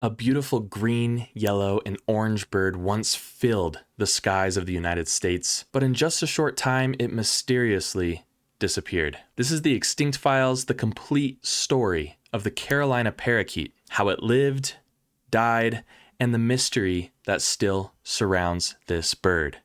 A beautiful green, yellow, and orange bird once filled the skies of the United States, but in just a short time, it mysteriously disappeared. This is the Extinct Files, the complete story of the Carolina parakeet, how it lived, died, and the mystery that still surrounds this bird.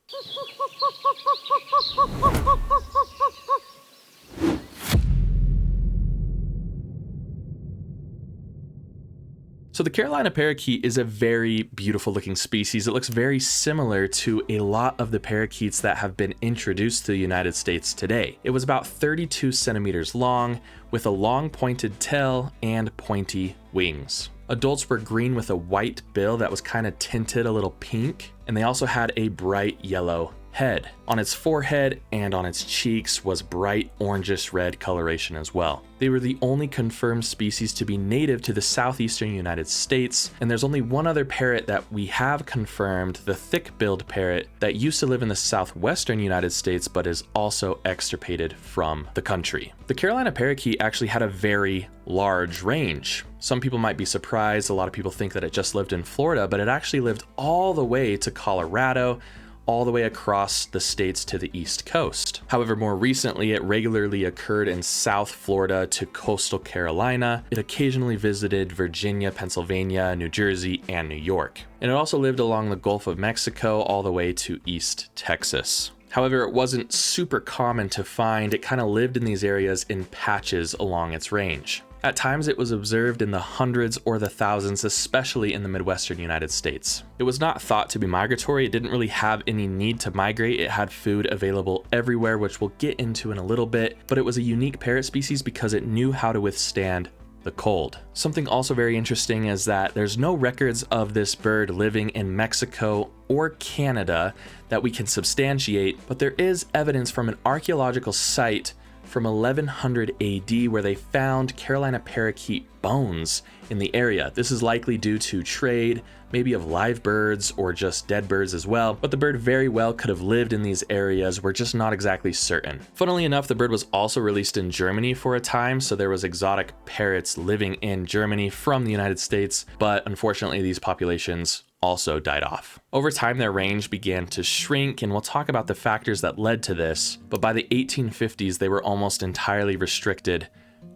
So the Carolina parakeet is a very beautiful looking species. It looks very similar to a lot of the parakeets that have been introduced to the United States today. It was about 32 centimeters long with a long pointed tail and pointy wings. Adults were green with a white bill that was kind of tinted a little pink, and they also had a bright yellow head. On its forehead and on its cheeks was bright orangish red coloration as well. They were the only confirmed species to be native to the southeastern United States, and there's only one other parrot that we have confirmed, the thick-billed parrot, that used to live in the southwestern United States but is also extirpated from the country. The Carolina parakeet actually had a very large range. Some people might be surprised, a lot of people think that it just lived in Florida, but it actually lived all the way to Colorado, all the way across the states to the East Coast. However, more recently, it regularly occurred in South Florida to coastal Carolina. It occasionally visited Virginia, Pennsylvania, New Jersey, and New York. And it also lived along the Gulf of Mexico all the way to East Texas. However, it wasn't super common to find. It kind of lived in these areas in patches along its range. At times, it was observed in the hundreds or the thousands, especially in the Midwestern United States. It was not thought to be migratory. It didn't really have any need to migrate. It had food available everywhere, which we'll get into in a little bit, but it was a unique parrot species because it knew how to withstand the cold. Something also very interesting is that there's no records of this bird living in Mexico or Canada that we can substantiate, but there is evidence from an archaeological site from 1100 AD where they found Carolina parakeet bones in the area. This is likely due to trade, maybe of live birds or just dead birds as well, but the bird very well could have lived in these areas. We're just not exactly certain. Funnily enough, the bird was also released in Germany for a time, so there was exotic parrots living in Germany from the United States, but unfortunately these populations also died off. Over time, their range began to shrink, and we'll talk about the factors that led to this, but by the 1850s, they were almost entirely restricted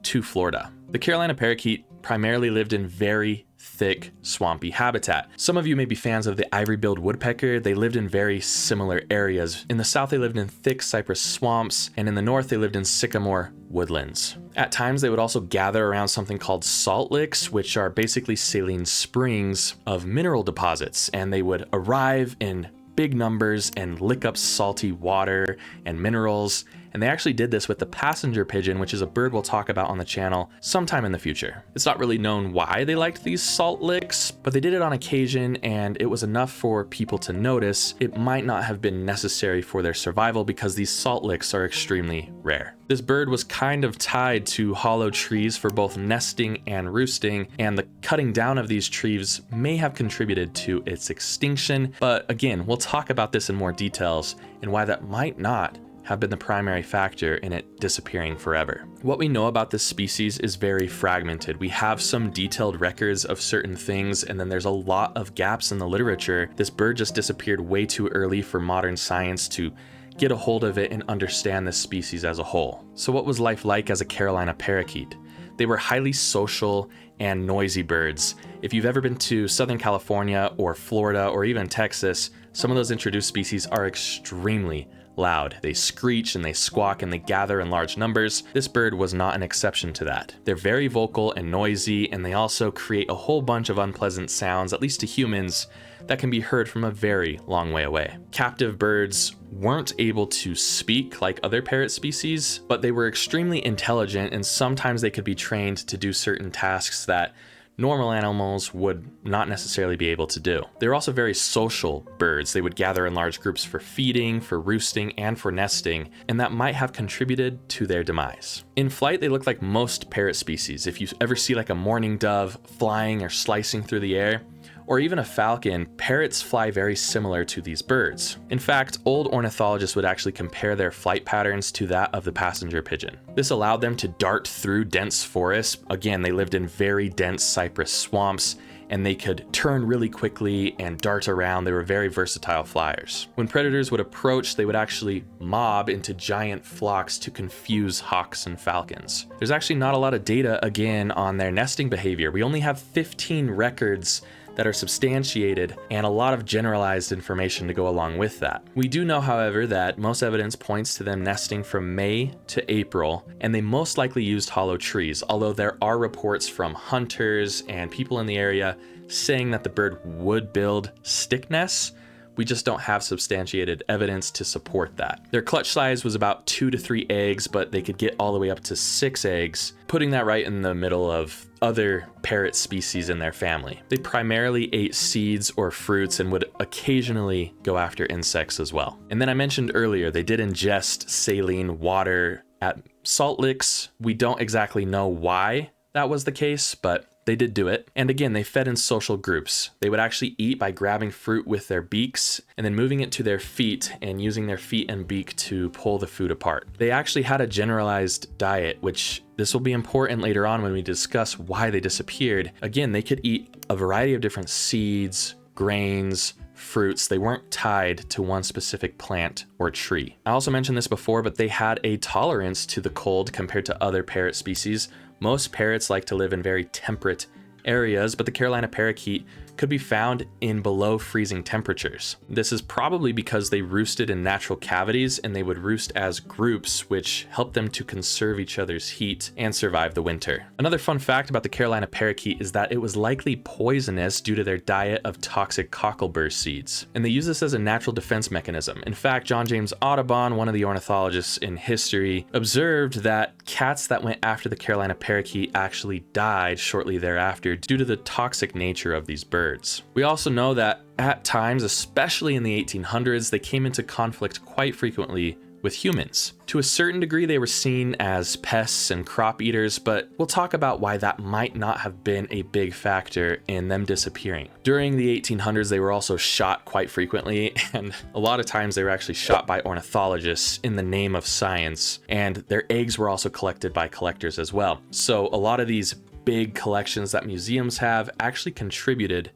to Florida. The Carolina parakeet primarily lived in very thick, swampy habitat. Some of you may be fans of the ivory-billed woodpecker. They lived in very similar areas. In the south, they lived in thick cypress swamps, and in the north, they lived in sycamore woodlands. At times, they would also gather around something called salt licks, which are basically saline springs of mineral deposits, and they would arrive in big numbers and lick up salty water and minerals. And they actually did this with the passenger pigeon, which is a bird we'll talk about on the channel sometime in the future. It's not really known why they liked these salt licks, but they did it on occasion, and it was enough for people to notice. It might not have been necessary for their survival because these salt licks are extremely rare. This bird was kind of tied to hollow trees for both nesting and roosting, and the cutting down of these trees may have contributed to its extinction. But again, we'll talk about this in more details and why that might not have been the primary factor in it disappearing forever. What we know about this species is very fragmented. We have some detailed records of certain things, and then there's a lot of gaps in the literature. This bird just disappeared way too early for modern science to get a hold of it and understand this species as a whole. So what was life like as a Carolina parakeet? They were highly social and noisy birds. If you've ever been to Southern California or Florida or even Texas, some of those introduced species are extremely loud. They screech and they squawk and they gather in large numbers. This bird was not an exception to that. They're very vocal and noisy, and they also create a whole bunch of unpleasant sounds, at least to humans, that can be heard from a very long way away. Captive birds weren't able to speak like other parrot species, but they were extremely intelligent, and sometimes they could be trained to do certain tasks that normal animals would not necessarily be able to do. They're also very social birds. They would gather in large groups for feeding, for roosting, and for nesting, and that might have contributed to their demise. In flight, they look like most parrot species. If you ever see like a mourning dove flying or slicing through the air, or even a falcon, parrots fly very similar to these birds. In fact, old ornithologists would actually compare their flight patterns to that of the passenger pigeon. This allowed them to dart through dense forests. Again, they lived in very dense cypress swamps, and they could turn really quickly and dart around. They were very versatile flyers. When predators would approach, they would actually mob into giant flocks to confuse hawks and falcons. There's actually not a lot of data, again, on their nesting behavior. We only have 15 records that are substantiated and a lot of generalized information to go along with that. We do know, however, that most evidence points to them nesting from May to April, and they most likely used hollow trees, although there are reports from hunters and people in the area saying that the bird would build stick nests. We just don't have substantiated evidence to support that. Their clutch size was about 2 to 3 eggs, but they could get all the way up to 6 eggs, putting that right in the middle of other parrot species in their family. They primarily ate seeds or fruits and would occasionally go after insects as well. And then I mentioned earlier, they did ingest saline water at salt licks. We don't exactly know why that was the case, but they did do it. And again, they fed in social groups. They would actually eat by grabbing fruit with their beaks and then moving it to their feet and using their feet and beak to pull the food apart. They actually had a generalized diet, which this will be important later on when we discuss why they disappeared. Again, they could eat a variety of different seeds, grains, fruits. They weren't tied to one specific plant or tree. I also mentioned this before, but they had a tolerance to the cold compared to other parrot species. Most parrots like to live in very temperate areas, but the Carolina parakeet could be found in below freezing temperatures. This is probably because they roosted in natural cavities, and they would roost as groups, which helped them to conserve each other's heat and survive the winter. Another fun fact about the Carolina parakeet is that it was likely poisonous due to their diet of toxic cocklebur seeds, and they use this as a natural defense mechanism. In fact, John James Audubon, one of the ornithologists in history, observed that cats that went after the Carolina parakeet actually died shortly thereafter due to the toxic nature of these birds. We also know that at times, especially in the 1800s, they came into conflict quite frequently with humans. To a certain degree, they were seen as pests and crop eaters, but we'll talk about why that might not have been a big factor in them disappearing. During the 1800s, they were also shot quite frequently, and a lot of times they were actually shot by ornithologists in the name of science, and their eggs were also collected by collectors as well. So a lot of these big collections that museums have actually contributed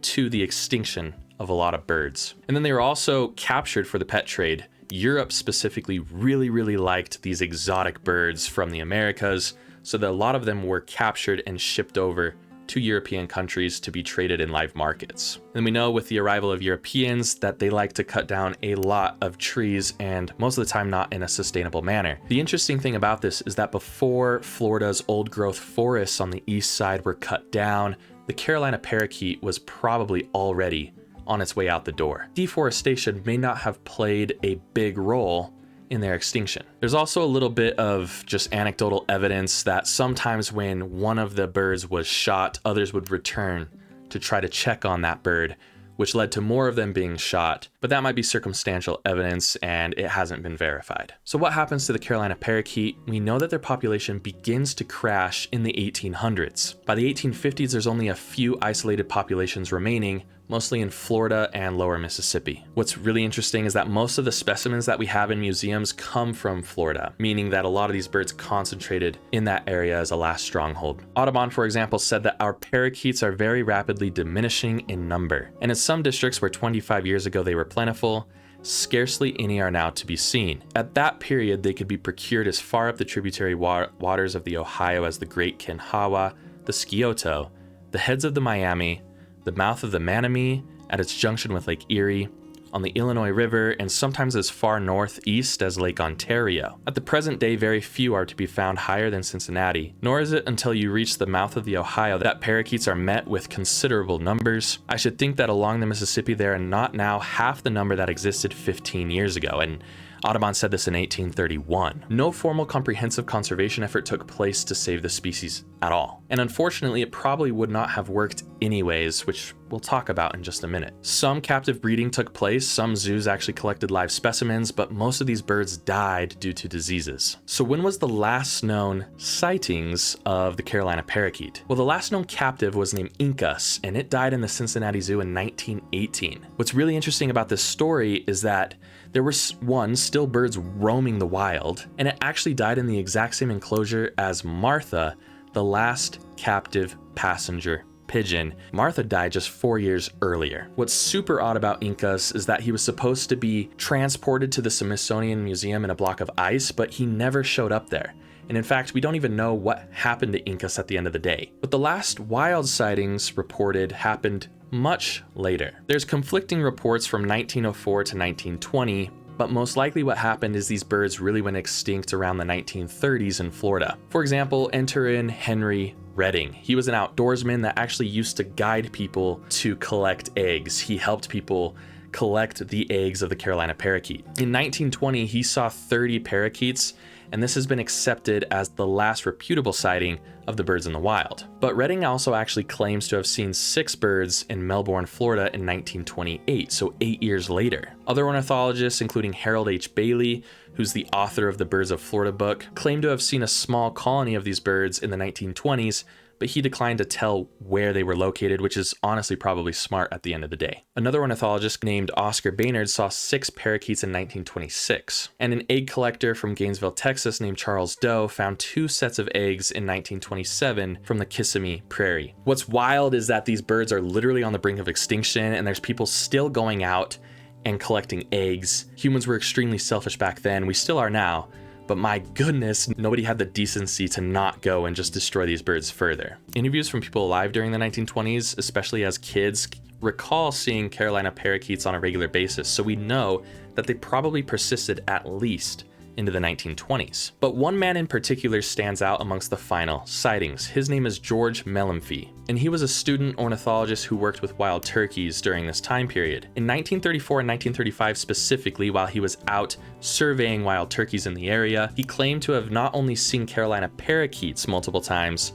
to the extinction of a lot of birds. And then they were also captured for the pet trade. Europe specifically really liked these exotic birds from the Americas, so that a lot of them were captured and shipped over to European countries to be traded in live markets. And we know with the arrival of Europeans that they like to cut down a lot of trees, and most of the time not in a sustainable manner. The interesting thing about this is that before Florida's old growth forests on the east side were cut down, the Carolina parakeet was probably already on its way out the door. Deforestation may not have played a big role in their extinction. There's also a little bit of just anecdotal evidence that sometimes when one of the birds was shot, others would return to try to check on that bird, which led to more of them being shot, but that might be circumstantial evidence and it hasn't been verified. So what happens to the Carolina parakeet? We know that their population begins to crash in the 1800s. By the 1850s, there's only a few isolated populations remaining, mostly in Florida and lower Mississippi. What's really interesting is that most of the specimens that we have in museums come from Florida, meaning that a lot of these birds concentrated in that area as a last stronghold. Audubon, for example, said that our parakeets are very rapidly diminishing in number, and in some districts where 25 years ago they were plentiful, scarcely any are now to be seen. At that period, they could be procured as far up the tributary waters of the Ohio as the Great Kenhawa, the Scioto, the heads of the Miami, the mouth of the Manomee at its junction with Lake Erie, on the Illinois River, and sometimes as far northeast as Lake Ontario. At the present day, very few are to be found higher than Cincinnati, nor is it until you reach the mouth of the Ohio that parakeets are met with considerable numbers. I should think that along the Mississippi there are not now half the number that existed 15 years ago, and Audubon said this in 1831. No formal comprehensive conservation effort took place to save the species at all. And unfortunately, it probably would not have worked anyways, which we'll talk about in just a minute. Some captive breeding took place, some zoos actually collected live specimens, but most of these birds died due to diseases. So when was the last known sightings of the Carolina parakeet? Well, the last known captive was named Incas, and it died in the Cincinnati Zoo in 1918. What's really interesting about this story is that there were still birds roaming the wild, and it actually died in the exact same enclosure as Martha, the last captive passenger pigeon. Martha died just 4 years earlier. What's super odd about Incas is that he was supposed to be transported to the Smithsonian Museum in a block of ice, but he never showed up there. And in fact, we don't even know what happened to Incas at the end of the day. But the last wild sightings reported happened much later. There's conflicting reports from 1904 to 1920, but most likely what happened is these birds really went extinct around the 1930s in Florida. For example, enter in Henry Redding. He was an outdoorsman that actually used to guide people to collect eggs. He helped people collect the eggs of the Carolina parakeet. In 1920, he saw 30 parakeets, and this has been accepted as the last reputable sighting of the birds in the wild. But Redding also actually claims to have seen 6 birds in Melbourne, Florida in 1928, so 8 years later. Other ornithologists, including Harold H. Bailey, who's the author of the Birds of Florida book, claim to have seen a small colony of these birds in the 1920s, but he declined to tell where they were located, which is honestly probably smart at the end of the day. Another ornithologist named Oscar Baynard saw 6 parakeets in 1926, and an egg collector from Gainesville, Texas named Charles Doe found 2 sets of eggs in 1927 from the Kissimmee Prairie. What's wild is that these birds are literally on the brink of extinction, and there's people still going out and collecting eggs. Humans were extremely selfish back then, we still are now, but my goodness, nobody had the decency to not go and just destroy these birds further. Interviews from people alive during the 1920s, especially as kids, recall seeing Carolina parakeets on a regular basis, so we know that they probably persisted at least into the 1920s. But one man in particular stands out amongst the final sightings. His name is George Mellenfee, and he was a student ornithologist who worked with wild turkeys during this time period. In 1934 and 1935 specifically, while he was out surveying wild turkeys in the area, he claimed to have not only seen Carolina parakeets multiple times,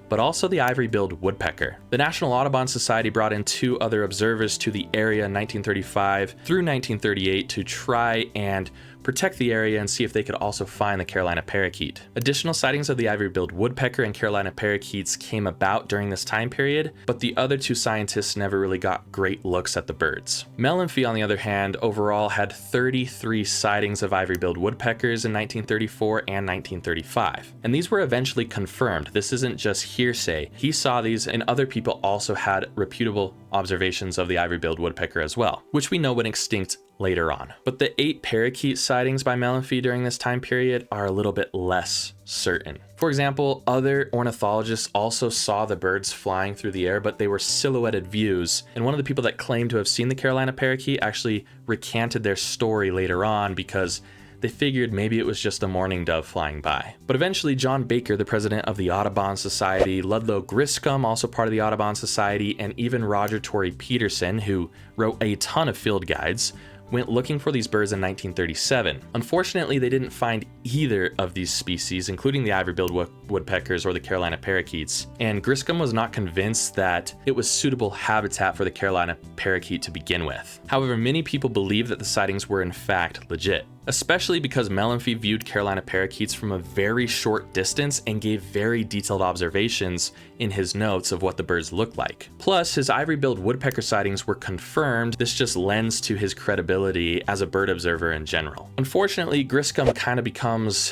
but also the ivory-billed woodpecker. The National Audubon Society brought in 2 other observers to the area in 1935 through 1938 to try and protect the area and see if they could also find the Carolina parakeet. Additional sightings of the ivory-billed woodpecker and Carolina parakeets came about during this time period, but the other 2 scientists never really got great looks at the birds. Mellenfee, on the other hand, overall had 33 sightings of ivory-billed woodpeckers in 1934 and 1935, and these were eventually confirmed. This isn't just hearsay. He saw these, and other people also had reputable observations of the ivory-billed woodpecker as well, which we know went extinct later on. But the 8 parakeet sightings by Mellenfee during this time period are a little bit less certain. For example, other ornithologists also saw the birds flying through the air, but they were silhouetted views. And one of the people that claimed to have seen the Carolina parakeet actually recanted their story later on because they figured maybe it was just a mourning dove flying by. But eventually, John Baker, the president of the Audubon Society, Ludlow Griscom, also part of the Audubon Society, and even Roger Torrey Peterson, who wrote a ton of field guides, went looking for these birds in 1937. Unfortunately, they didn't find either of these species, including the ivory-billed woodpeckers or the Carolina parakeets, and Griscom was not convinced that it was suitable habitat for the Carolina parakeet to begin with. However, many people believe that the sightings were in fact legit, especially because Mellenfee viewed Carolina parakeets from a very short distance and gave very detailed observations in his notes of what the birds looked like. Plus, his ivory-billed woodpecker sightings were confirmed. This just lends to his credibility as a bird observer in general. Unfortunately, Griscom kind of becomes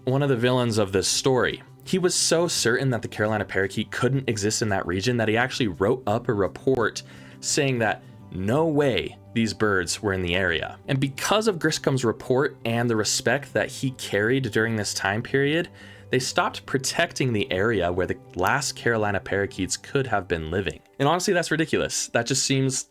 one of the villains of this story. He was so certain that the Carolina parakeet couldn't exist in that region that he actually wrote up a report saying that no way these birds were in the area. And because of Griscom's report and the respect that he carried during this time period, they stopped protecting the area where the last Carolina parakeets could have been living. And honestly, that's ridiculous. That just seems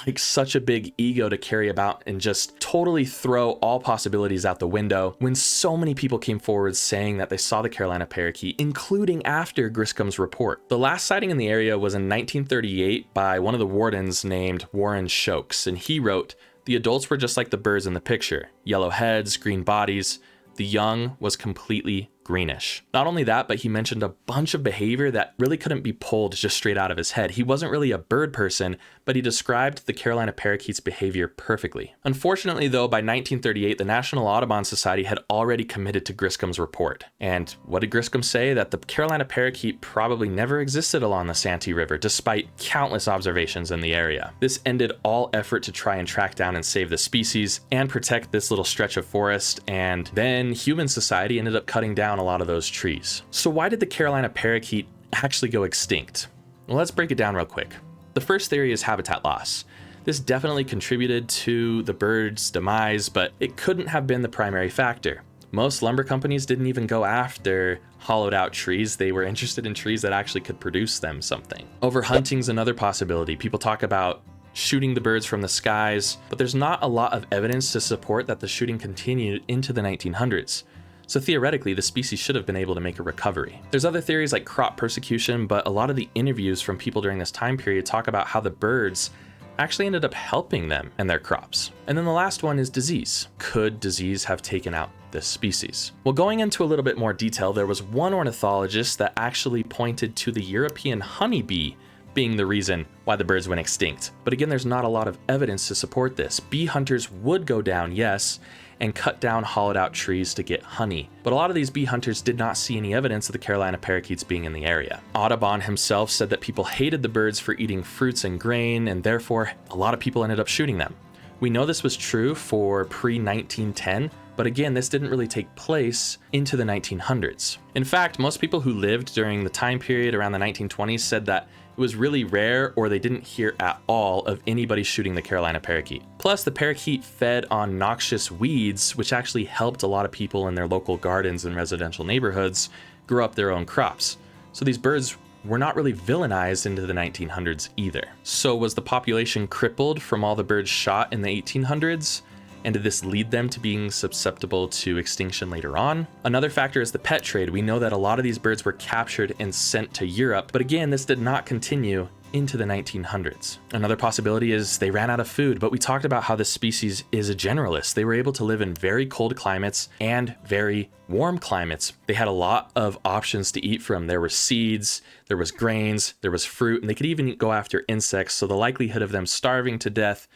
like such a big ego to carry about and just totally throw all possibilities out the window when so many people came forward saying that they saw the Carolina parakeet, including after Griscom's report. The last sighting in the area was in 1938 by one of the wardens named Warren Shokes, and he wrote, "The adults were just like the birds in the picture, yellow heads, green bodies. The young was completely greenish." Not only that, but he mentioned a bunch of behavior that really couldn't be pulled just straight out of his head. He wasn't really a bird person, but he described the Carolina parakeet's behavior perfectly. Unfortunately though, by 1938, the National Audubon Society had already committed to Griscom's report. And what did Griscom say? That the Carolina parakeet probably never existed along the Santee River, despite countless observations in the area. This ended all effort to try and track down and save the species and protect this little stretch of forest, and then human society ended up cutting down a lot of those trees. So why did the Carolina parakeet actually go extinct? Well, let's break it down real quick. The first theory is habitat loss. This definitely contributed to the bird's demise, but it couldn't have been the primary factor. Most lumber companies didn't even go after hollowed out trees. They were interested in trees that actually could produce them something. Overhunting's another possibility. People talk about shooting the birds from the skies, but there's not a lot of evidence to support that the shooting continued into the 1900s. So theoretically, the species should have been able to make a recovery. There's other theories like crop persecution, but a lot of the interviews from people during this time period talk about how the birds actually ended up helping them and their crops. And then the last one is disease. Could disease have taken out this species? Well, going into a little bit more detail, there was one ornithologist that actually pointed to the European honeybee being the reason why the birds went extinct. But again, there's not a lot of evidence to support this. Bee hunters would go down, yes, and cut down hollowed out trees to get honey. But a lot of these bee hunters did not see any evidence of the Carolina parakeets being in the area. Audubon himself said that people hated the birds for eating fruits and grain, and therefore a lot of people ended up shooting them. We know this was true for pre-1910, but again, this didn't really take place into the 1900s. In fact, most people who lived during the time period around the 1920s said that it was really rare, or they didn't hear at all of anybody shooting the Carolina parakeet. Plus, the parakeet fed on noxious weeds, which actually helped a lot of people in their local gardens and residential neighborhoods grow up their own crops. So these birds were not really villainized into the 1900s either. So was the population crippled from all the birds shot in the 1800s? And did this lead them to being susceptible to extinction later on? Another factor is the pet trade. We know that a lot of these birds were captured and sent to Europe, but again, this did not continue into the 1900s. Another possibility is they ran out of food, but we talked about how this species is a generalist. They were able to live in very cold climates and very warm climates. They had a lot of options to eat from. There were seeds, there was grains, there was fruit, and they could even go after insects, so the likelihood of them starving to death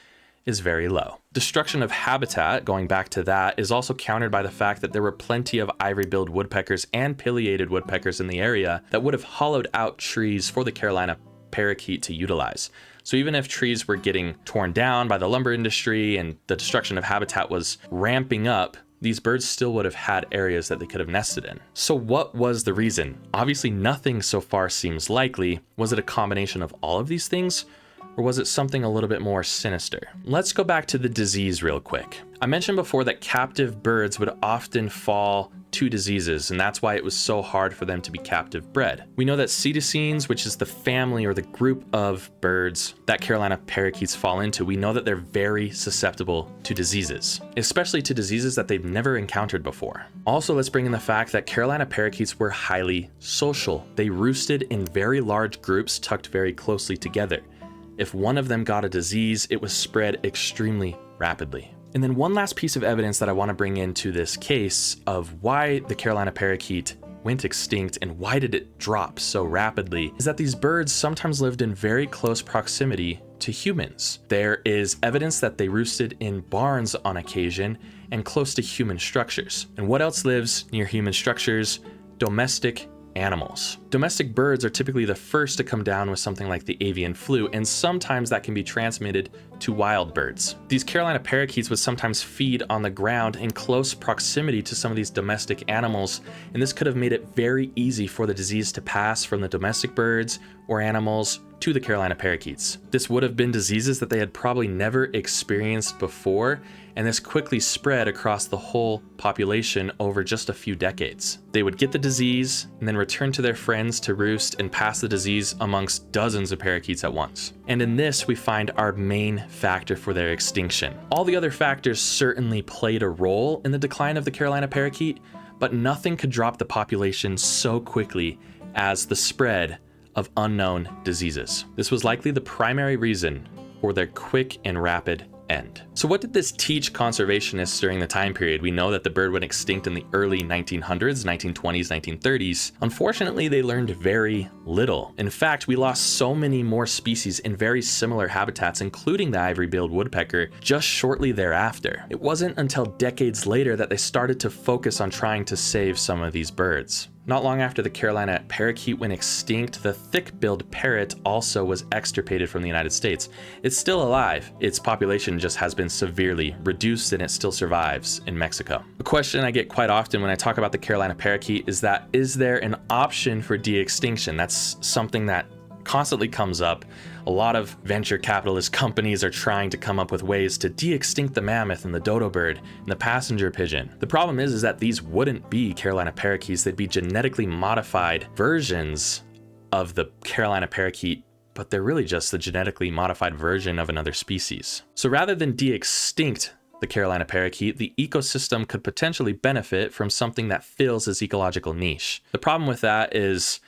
is very low. Destruction of habitat, going back to that, is also countered by the fact that there were plenty of ivory-billed woodpeckers and pileated woodpeckers in the area that would have hollowed out trees for the Carolina parakeet to utilize. So even if trees were getting torn down by the lumber industry and the destruction of habitat was ramping up, these birds still would have had areas that they could have nested in. So what was the reason? Obviously nothing so far seems likely. Was it a combination of all of these things? Or was it something a little bit more sinister? Let's go back to the disease real quick. I mentioned before that captive birds would often fall to diseases, and that's why it was so hard for them to be captive bred. We know that pseudocines, which is the family or the group of birds that Carolina parakeets fall into, we know that they're very susceptible to diseases, especially to diseases that they've never encountered before. Also, let's bring in the fact that Carolina parakeets were highly social. They roosted in very large groups tucked very closely together. If one of them got a disease, it was spread extremely rapidly. And then one last piece of evidence that I want to bring into this case of why the Carolina parakeet went extinct and why did it drop so rapidly is that these birds sometimes lived in very close proximity to humans. There is evidence that they roosted in barns on occasion and close to human structures. And what else lives near human structures? Domestic animals. Domestic birds are typically the first to come down with something like the avian flu, and sometimes that can be transmitted to wild birds. These Carolina parakeets would sometimes feed on the ground in close proximity to some of these domestic animals, and this could have made it very easy for the disease to pass from the domestic birds or animals to the Carolina parakeets. This would have been diseases that they had probably never experienced before, and this quickly spread across the whole population over just a few decades. They would get the disease and then return to their friends to roost and pass the disease amongst dozens of parakeets at once. And in this, we find our main factor for their extinction. All the other factors certainly played a role in the decline of the Carolina parakeet, but nothing could drop the population so quickly as the spread of unknown diseases. This was likely the primary reason for their quick and rapid end. So what did this teach conservationists during the time period? We know that the bird went extinct in the early 1900s, 1920s, 1930s. Unfortunately, they learned very little. In fact, we lost so many more species in very similar habitats, including the ivory-billed woodpecker, just shortly thereafter. It wasn't until decades later that they started to focus on trying to save some of these birds. Not long after the Carolina parakeet went extinct, the thick-billed parrot also was extirpated from the United States. It's still alive. Its population just has been severely reduced and it still survives in Mexico. A question I get quite often when I talk about the Carolina parakeet is there an option for de-extinction? That's something that constantly comes up. A lot of venture capitalist companies are trying to come up with ways to de-extinct the mammoth and the dodo bird and the passenger pigeon. The problem is that these wouldn't be Carolina parakeets, they'd be genetically modified versions of the Carolina parakeet, but they're really just the genetically modified version of another species. So rather than de-extinct the Carolina parakeet, the ecosystem could potentially benefit from something that fills its ecological niche. The problem with that is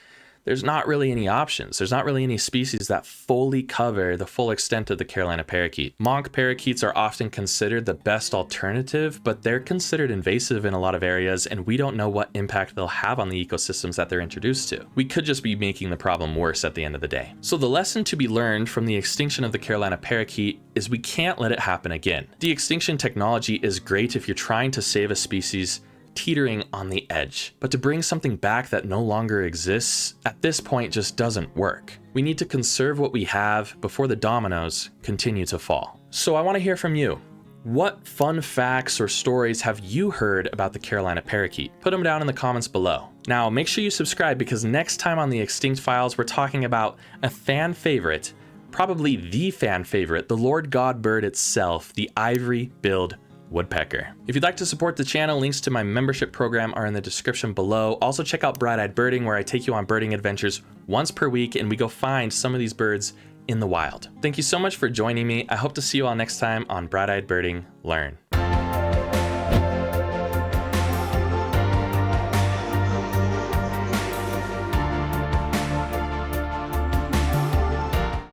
there's not really any options. There's not really any species that fully cover the full extent of the Carolina parakeet. Monk parakeets are often considered the best alternative, but they're considered invasive in a lot of areas, and we don't know what impact they'll have on the ecosystems that they're introduced to. We could just be making the problem worse at the end of the day. So the lesson to be learned from the extinction of the Carolina parakeet is we can't let it happen again. De-extinction technology is great if you're trying to save a species teetering on the edge, but to bring something back that no longer exists at this point just doesn't work. We need to conserve what we have before the dominoes continue to fall. So I want to hear from you. What fun facts or stories have you heard about the Carolina parakeet? Put them down in the comments below. Now make sure you subscribe, because next time on the Extinct Files, we're talking about a fan favorite, probably the fan favorite, the Lord God bird itself, the ivory-billed woodpecker. If you'd like to support the channel, links to my membership program are in the description below. Also check out Bright-Eyed Birding, where I take you on birding adventures once per week and we go find some of these birds in the wild. Thank you so much for joining me. I hope to see you all next time on Bright-Eyed Birding Learn.